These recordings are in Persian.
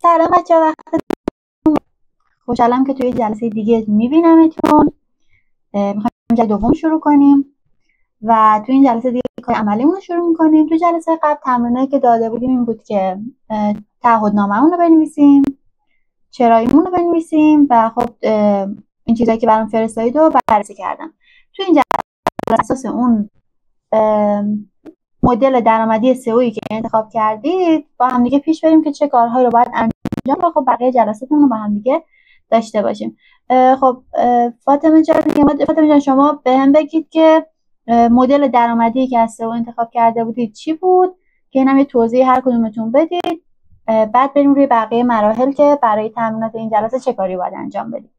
سلام بچه‌ها، وقت خوشحالم که توی جلسه دیگه میبینمتون. میخوایم جلسه دوم شروع کنیم و توی این جلسه دیگه کار عملیمون رو شروع میکنیم. توی جلسه قبل تمرینایی که داده بودیم این بود که تعهدنامه‌مون رو بنویسیم، چراییمون رو بنویسیم و خب این چیزایی که برام فرستادید رو بررسی کردم. توی این جلسه اساس اون مدل درآمدی سئویی که انتخاب کردید با هم دیگه پیش بریم که چه کارهایی رو باید انجام و خب بقیه جلساتمون رو با هم دیگه داشته باشیم. خب فاطمه جان شما به هم بگید که مدل درآمدی که از سئو انتخاب کرده بودید چی بود که اینم یه توضیح هر کدومتون بدید، بعد بریم روی بقیه مراحل که برای تمرینات این جلسه چه کاری باید انجام بدید.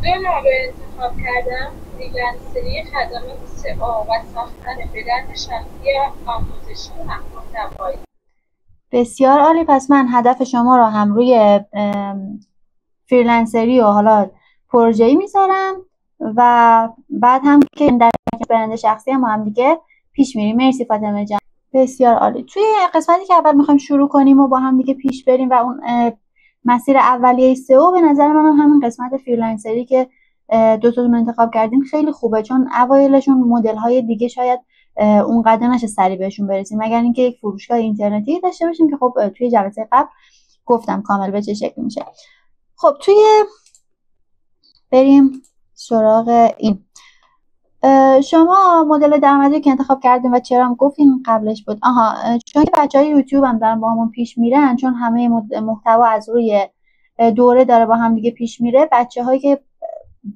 دو نوع انتخاب کردم: فریلنسری، خدمات سئو و ساختن برند شخصی آموزشی و محتوایی. بسیار عالی. پس من هدف شما رو هم روی فریلنسری و حالا پروژه‌ای میذارم و بعد هم که در برند شخصی هم دیگه پیش میریم. مرسی فاطمه جان، بسیار عالی. توی قسمتی که اول میخوایم شروع کنیم و با هم دیگه پیش بریم و اون مسیر اولیه سئو، به نظر من همین قسمت فریلنسری که دوتاتون انتخاب کردین خیلی خوبه، چون اوایلشون مدل های دیگه شاید اونقدر نشه سریع بهشون برسیم، مگر اینکه یک فروشگاه اینترنتی داشته باشیم که خب توی جلسه قبل گفتم کامل به چه شکلی میشه. خب بریم سراغ این. شما مدل درآمدی که انتخاب کردین و چرا هم گفتین قبلش بود، چون که بچهای یوتیوب هم دارن با همون پیش میرن، چون همه محتوا از روی دوره داره با هم دیگه پیش میره. بچه‌هایی که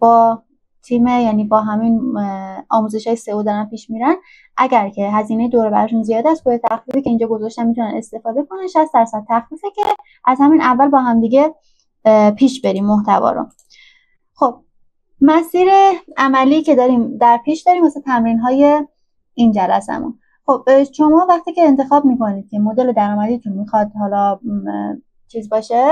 با تیم، یعنی با همین آموزش‌های سئو دارن پیش میرن، اگر که هزینه دوره براشون زیاد است، با تخفیفی که اینجا گذاشتم میتونن استفاده کنن. 60% تخفیفه که از همین اول با هم دیگه پیش بریم محتوا رو. خب مسیر عملی که در پیش داریم واسه تمرین‌های این جلسه‌مون. خب شما وقتی که انتخاب میکنید که مدل درآمدیتون میخواد حالا چیز باشه،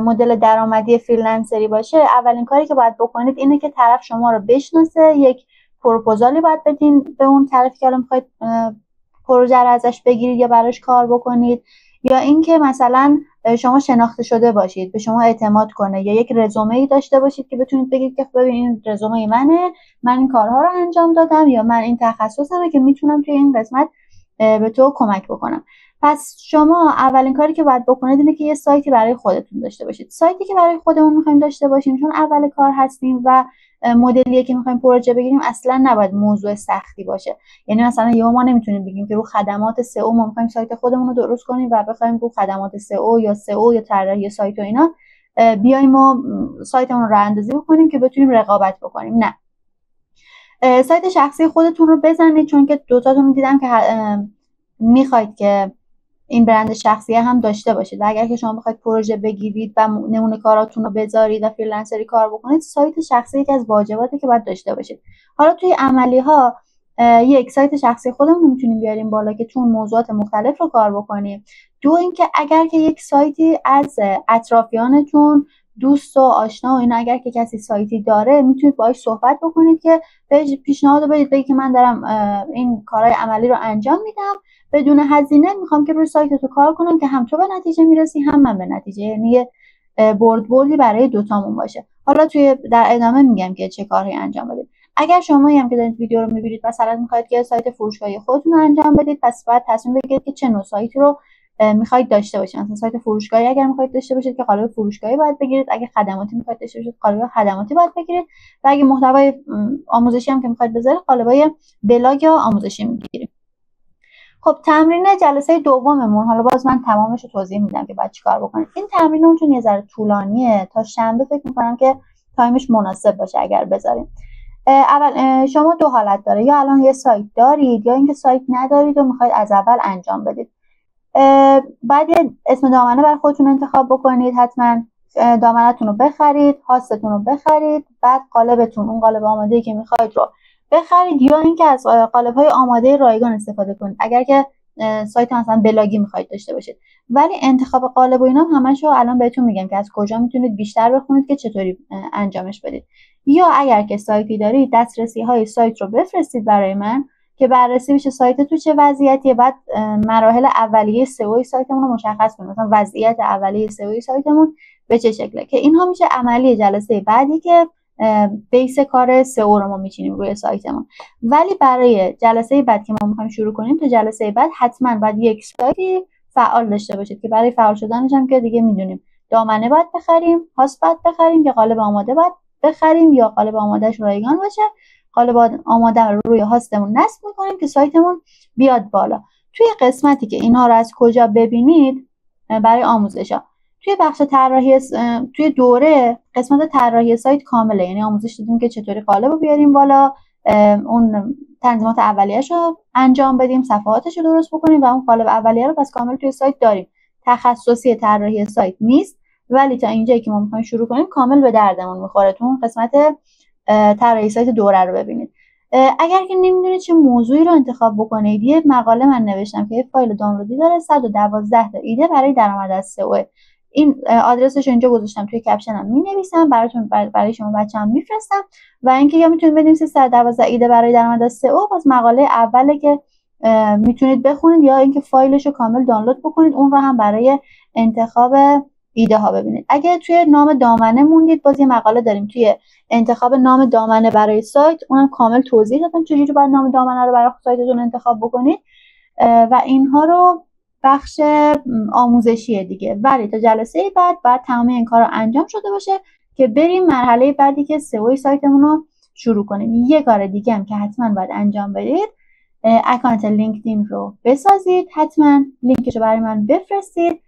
مدل درآمدی فریلنسری باشه، اولین کاری که باید بکنید اینه که طرف شما رو بشناسه. یک پروپوزالی باید بدین به اون طرفی که الان میخواید پروژه رو ازش بگیرید یا براش کار بکنید، یا اینکه مثلا شما شناخته شده باشید، به شما اعتماد کنه، یا یک رزومه‌ای داشته باشید که بتونید بگید که ببین این رزومه منه، من این کارها رو انجام دادم، یا من این تخصصمه که میتونم توی این قسمت به تو کمک بکنم. پس شما اولین کاری که باید بکنید اینه که یه سایتی برای خودتون داشته باشید. سایتی که برای خودمون می‌خوایم داشته باشیم، چون اول کار هستیم و مدلیه که می‌خوایم پروژه بگیریم، اصلا نباید موضوع سختی باشه. یعنی مثلا ما نمیتونیم بگیم که رو خدمات سئو ما می‌خوایم سایت خودمون رو درست کنیم و بخوایم رو خدمات سئو یا طراحی سایت و اینا بیایم ما سایتمون رو راه‌اندازی بکنیم که بتونیم رقابت بکنیم. نه، سایت شخصی خودتون رو بزنید، چون که دوتاتون دیدم که میخواید که این برند شخصی هم داشته باشید و اگر که شما بخواید پروژه بگیرید و نمونه کاراتون رو بذارید و فریلنسری کار بکنید، سایت شخصی یکی از واجباتی که باید داشته باشید. حالا توی عملی ها یک سایت شخصی خودمون رو میتونیم بیاریم بالا که تو موضوعات مختلف رو کار بکنیم. دو اینکه اگر که یک سایتی از اطرافیانتون، دوست و آشنا و اینا، اگر که کسی سایتی داره، میتونید باهاش صحبت بکنید که بهش پیشنهاد بدید، بگید که من دارم این کارهای عملی رو انجام میدم، بدون هزینه میخوام که روی سایت تو کار کنم که هم تو به نتیجه میرسی هم من به نتیجه، یعنی یه بردی برای دوتامون باشه. حالا در ادامه میگم که چه کاری انجام بدید. اگر شما هم که دارید ویدیو رو میبینید مثلا میخواید که سایت فروشگاهی خودتون رو انجام بدید، پس باید تصمیم بگیرید که چه نوع سایتی رو میخواید داشته باشید. مثلا سایت فروشگاهی اگر میخواید داشته باشید که قالب فروشگاهی باید بگیرید، اگه خدماتی میخواید داشته باشید قالب خدماتی باید بگیرید، و اگه محتوای آموزشی هم که میخواید بذارید قالبای بلاگ یا آموزشی میگیرید. خب تمرین جلسه دوممون، حالا باز من تمامش رو توضیح میدم که باید چیکار بکنید. این تمرینمون چون یه ذره طولانیه، تا شنبه فکر میکنم که تایمش مناسب باشه اگر بذاریم. اول شما دو حالت داره، یا الان یه سایت دارید یا اینکه سایت ندارید و میخواید از اول انجام بدید. بعد یه اسم دامنه برای خودتون انتخاب بکنید، حتما دامنه‌تون رو بخرید، هاستتون رو بخرید، بعد قالبتون، اون قالب آماده‌ای که میخواید رو بخرید، یا اینکه از قالب‌های آماده رایگان استفاده کنید اگر که سایت مثلا بلاگی میخواید داشته باشید. ولی انتخاب قالب و اینا همشو الان بهتون میگم که از کجا میتونید بیشتر بخونید که چطوری انجامش بدید. یا اگر که سایتی دارید، دسترسی‌های سایت رو بفرستید برای من که بررسی بشه سایت تو چه وضعیتیه، بعد مراحل اولیه سئو سایتمون رو مشخص کنیم، مثلا وضعیت اولیه سئو سایتمون به چه شکله، که اینها میشه عملی جلسه بعدی که بیس کار سئو رو ما میچینیم روی سایتمون. ولی برای جلسه بعد که ما میخوایم شروع کنیم، تا جلسه بعد حتما باید یک سایتی فعال داشته باشید که برای فعال شدنش هم که دیگه میدونیم دامنه باید بخریم، هاست باید بخریم، یا قالب آماده باید بخریم، یا قالب آمادهش رایگان باشه. قالب آماده رو روی هاستمون نصب میکنیم که سایتمون بیاد بالا. توی قسمتی که اینها رو از کجا ببینید برای آموزشا، توی بخش طراحی توی دوره قسمت طراحی سایت کامله، یعنی آموزش دادیم که چطوری قالب رو بیاریم بالا، اون تنظیمات اولیه‌اش رو انجام بدیم، صفحاتش رو درست بکنیم و اون قالب اولیه رو پس کامل توی سایت داریم. تخصصی طراحی سایت نیست، ولی تا اینجایی که ما می‌خوایم شروع کنیم کامل به دردمون می‌خوره. تو اون قسمت طراحی سایت دوره رو ببینید. اگر که نمیدونید چه موضوعی رو انتخاب بکنید، یه مقاله من نوشتم که یه فایل دانلودی داره، 112 تا ایده برای درآمد از سئو. این آدرسش اینجا گذاشتم، توی کپشنم می‌نویسم براتون، برای شما بچه‌ام میفرستم. و اینکه یا میتونید بدیم 312 ایده برای درآمد از سئو، باز مقاله اوله که میتونید بخونید، یا اینکه فایلش رو کامل دانلود بکنید، اون رو هم برای انتخاب ایده ها ببینید. اگه توی نام دامنه موندید، باز یه مقاله داریم توی انتخاب نام دامنه برای سایت، اونم کامل توضیح دادم چجوری باید نام دامنه رو برای سایتتون انتخاب بکنید و اینها رو بخش آموزشیه دیگه. ولی تا جلسه بعد تمام این کار رو انجام شده باشه که بریم مرحله بعدی که سئو سایتمون رو شروع کنیم. یه کار دیگه هم که حتما باید انجام بدید، اکانت لینکدین رو بسازید، حتما لینکش رو برای من بفرستید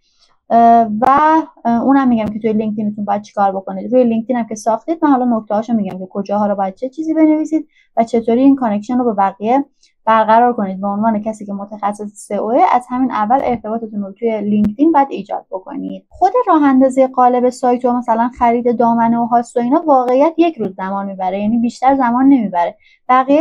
و اونم میگم که توی لینکدینتون باید چیکار بکنید. روی لینکدین هم که ساختید، من حالا نکته‌هاشو میگم که کجاها رو باید چه چیزی بنویسید و چطوری این کانکشن رو با بقیه برقرار کنید. به عنوان کسی که متخصص سئو، از همین اول ارتباطتون رو توی لینکدین باید ایجاد بکنید. خود راه اندازی قالب سایت و مثلا خرید دامنه و هاست و اینا واقعیت یک روز زمان میبره، یعنی بیشتر زمان نمیبره. بقیه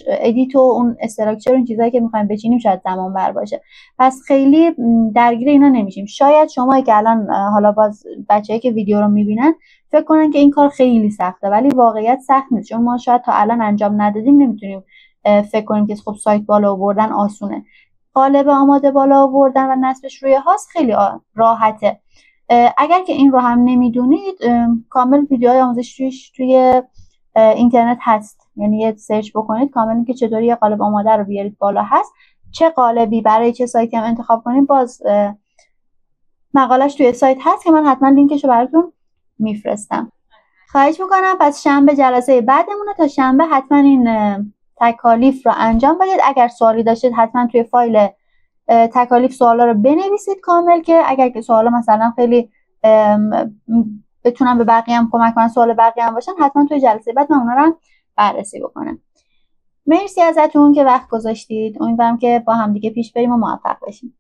ادیت و اون استراکچر و این چیزایی که میخوایم بچینیم شاید زمان بر باشه، پس خیلی درگیر اینا نمیشیم. شاید شما که الان حالا باز بچه‌ای که ویدیو رو میبینن فکر کنن که این کار خیلی سخته، ولی واقعیت سخت نیست، چون ما شاید تا الان انجام ندادیم، نمیتونیم فکر کنیم که خب سایت بالا آوردن آسونه. قالب آماده بالا آوردن و نصبش روی هاست خیلی راحته. اگر که این رو هم نمیدونید، کامل ویدیوهای آموزشی توی اینترنت هست، یعنی یه سرچ بکنید کامل که چطوری یه قالب آماده رو بیارید بالا هست. چه قالبی برای چه سایتی هم انتخاب کنید، باز مقالش توی سایت هست که من حتما لینکش رو براتون میفرستم. خواهش میکنم پس شنبه جلسه بعدمونه، تا شنبه حتما این تکالیف رو انجام بدید. اگر سوالی داشتید حتما توی فایل تکالیف سوالا رو بنویسید کامل، که اگر که سوالا مثلا خیلی بتونم به بقیه هم کمک کنم، سوال بقیه هم باشن، حتما توی جلسه بعد من اونا رو بررسی بکنم. مرسی ازتون که وقت گذاشتید. امیدوارم که با هم دیگه پیش بریم و موفق بشیم.